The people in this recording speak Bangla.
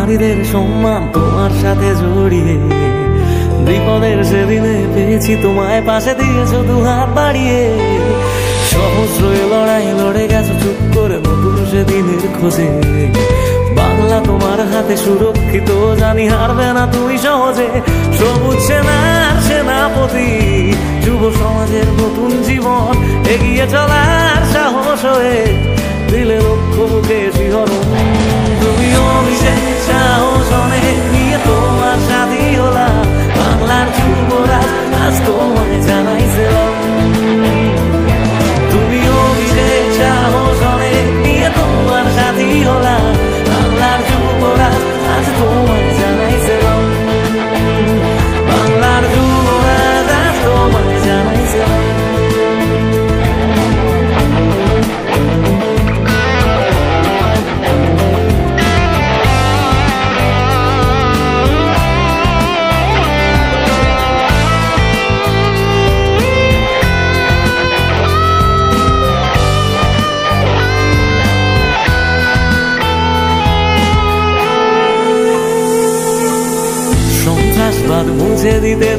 নারীদের সম্মান তোমার সাথে জড়িয়ে, বিপদের সেদিনে পেয়েছি তোমায়, পাশে দিয়েছো দুহাত বাড়িয়ে। সহস্র লড়াই লড়ে গেছো চুপ করে নতুন সেদিনের খোঁজে। বাংলা তোমার হাতে সুরক্ষিত, জানি হারবে না তুমি সহজে। সবুজ সেনার সেনাপতি, যুব সমাজের নতুন জীবন, এগিয়ে চলার সাহস হয়ে দিলে লক্ষ্য বুকে শিহরণ। তুমি অভিষেক সাহস অনেক নিয়ে তোমার সাথী হলা, বাংলার যুবরাজ আজ তোমায় জানাইছিলাম। তুমি অভিষেক সাহস অনেক নিয়ে তোমার সাথী হলা, বাংলার যুবরাজ আজ তোমায় জানাইছিলাম। বাংলার যুবরাজ আজ তোমায় জানাইছিলাম। সন্ত্রাসবাদ মুছে দিতে